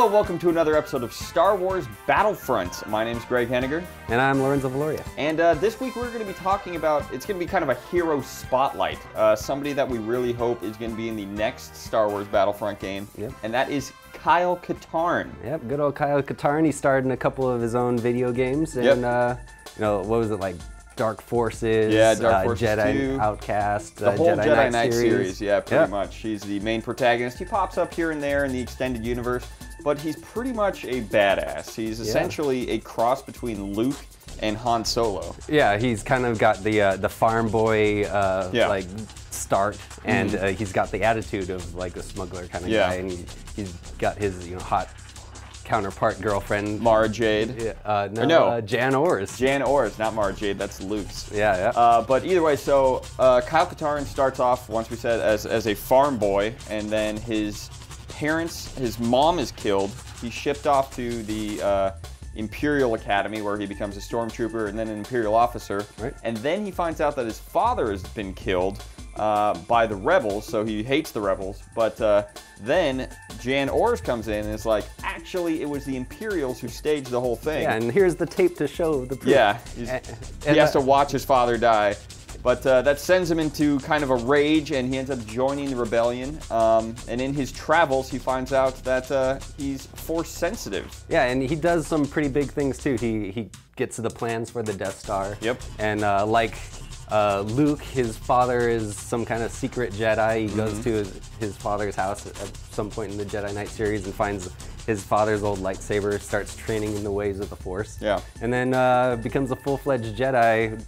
Hello, welcome to another episode of Star Wars Battlefront. My name's Greg Henniger. And I'm Lorenzo Valoria. And this week we're going to be talking about, it's going to be kind of a hero spotlight. Somebody that we really hope is going to be in the next Star Wars Battlefront game. Yep. And that is Kyle Katarn. Yep, good old Kyle Katarn. He starred in a couple of his own video games. And, you know, what was it like? Dark Forces, Dark Forces Jedi 2. Outcast, the whole Jedi Knight series. Yeah, pretty much. He's the main protagonist. He pops up here and there in the extended universe, but he's pretty much a badass. He's essentially a cross between Luke and Han Solo. Yeah, he's kind of got the farm boy like start, and he's got the attitude of like a smuggler kind of guy, and he's got his hot counterpart girlfriend, Mara Jade. Jan Ors. Jan Ors, not Mara Jade. That's Luke's. Yeah. But either way, so Kyle Katarn starts off, once we said, as a farm boy, and then his mom is killed. He's shipped off to the Imperial Academy, where he becomes a stormtrooper and then an Imperial officer. Right. And then he finds out that his father has been killed by the rebels, so he hates the rebels. But then Jan Ors comes in and is like, actually, it was the Imperials who staged the whole thing. Yeah, and here's the tape to show the proof. Yeah, he has to watch his father die. But that sends him into kind of a rage, and he ends up joining the rebellion. And in his travels, he finds out that he's Force sensitive. Yeah, and he does some pretty big things too. He gets the plans for the Death Star. Yep. And like Luke, his father is some kind of secret Jedi. He goes to his father's house at some point in the Jedi Knight series and finds his father's old lightsaber, starts training in the ways of the Force. Yeah. And then becomes a full-fledged Jedi,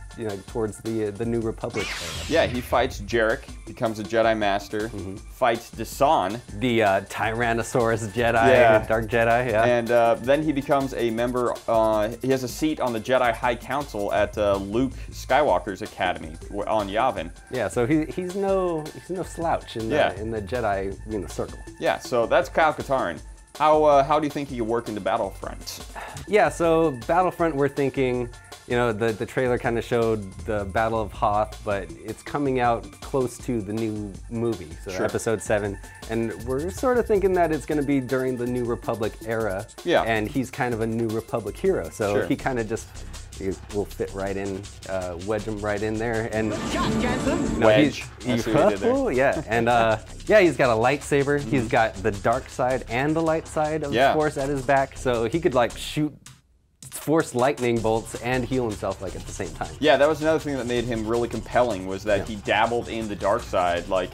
towards the New Republic era. Yeah, he fights Jarek, becomes a Jedi Master, fights Desan, the Tyrannosaurus Jedi, Dark Jedi, and then he becomes a member, he has a seat on the Jedi High Council at Luke Skywalker's Academy on Yavin. Yeah, so he's no slouch in the Jedi circle. Yeah, so that's Kyle Katarn. How do you think he could work into Battlefront? Yeah, so Battlefront, we're thinking, the trailer kind of showed the Battle of Hoth, but it's coming out close to the new movie, so Episode 7, and we're sort of thinking that it's going to be during the New Republic era, and he's kind of a New Republic hero, so he kind of just will fit right in, wedge him right in there, and wedge. And he's got a lightsaber. He's got the dark side and the light side of the Force at his back, so he could like shoot Force lightning bolts and heal himself like at the same time. Yeah, that was another thing that made him really compelling, was that he dabbled in the dark side. Like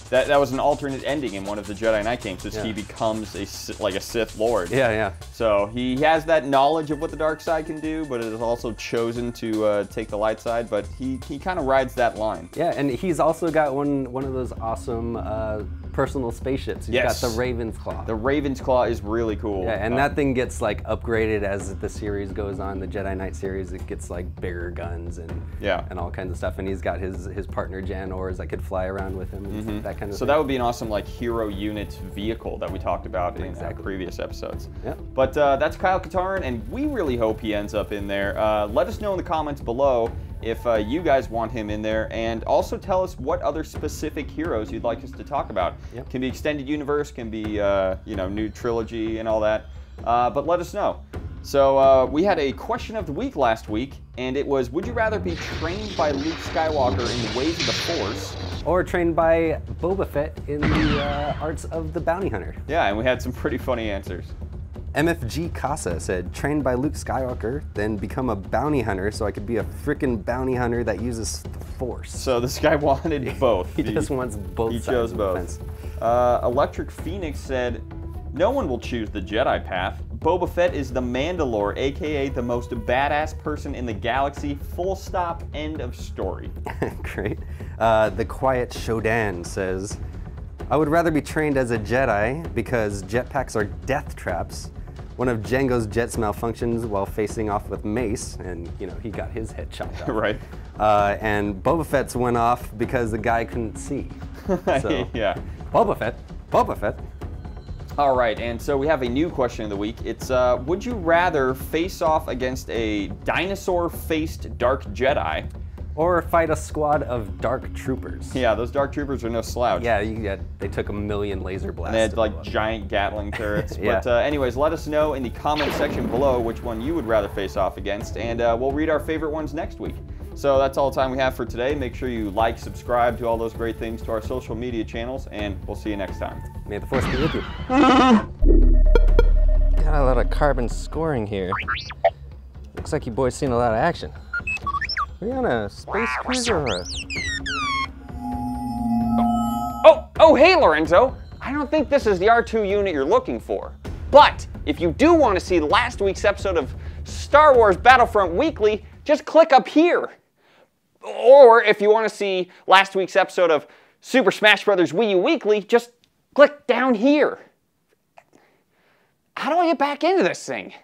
that was an alternate ending in one of the Jedi Knight games, is he becomes a Sith Lord. Yeah. So he has that knowledge of what the dark side can do, but it has also chosen to take the light side. But he kind of rides that line. Yeah, and he's also got one of those awesome personal spaceships. He's got the Raven's Claw. The Raven's Claw is really cool. Yeah, and that thing gets like upgraded as the series goes on. The Jedi Knight series, it gets like bigger guns and all kinds of stuff. And he's got his partner Jan Ors that could fly around with him. And that kind of so thing. that would be an awesome like hero unit vehicle that we talked about in previous episodes. Yeah. But that's Kyle Katarn, and we really hope he ends up in there. Let us know in the comments below if you guys want him in there, and also tell us what other specific heroes you'd like us to talk about. Can be extended universe, can be new trilogy and all that, but let us know. So we had a question of the week last week, and it was, would you rather be trained by Luke Skywalker in the ways of the Force, or trained by Boba Fett in the arts of the bounty hunter? Yeah, and we had some pretty funny answers. MFG Casa said, trained by Luke Skywalker, then become a bounty hunter so I could be a frickin' bounty hunter that uses the Force. So this guy wanted both. He just wants both sides chose of the both. fence. Electric Phoenix said, no one will choose the Jedi path. Boba Fett is the Mandalore, aka the most badass person in the galaxy. Full stop, end of story. Great. The Quiet Shodan says, I would rather be trained as a Jedi because jetpacks are death traps. One of Jango's jets malfunctions while facing off with Mace, and he got his head chopped off. Right. And Boba Fett's went off because the guy couldn't see. So, Boba Fett. All right, and so we have a new question of the week. It's, would you rather face off against a dinosaur-faced Dark Jedi, Or fight a squad of dark troopers. Yeah, those dark troopers are no slouch. Yeah, they took 1 million laser blasts. And they had like giant Gatling turrets. Yeah. But anyways, let us know in the comment section below which one you would rather face off against, and we'll read our favorite ones next week. So that's all the time we have for today. Make sure you like, subscribe, do all those great things to our social media channels, and we'll see you next time. May the Force be with you. Got a lot of carbon scoring here. Looks like you boys seen a lot of action. Are you on a space cruiser or a... Oh, hey, Lorenzo. I don't think this is the R2 unit you're looking for. But if you do want to see last week's episode of Star Wars Battlefront Weekly, just click up here. Or if you want to see last week's episode of Super Smash Bros. Wii U Weekly, just click down here. How do I get back into this thing?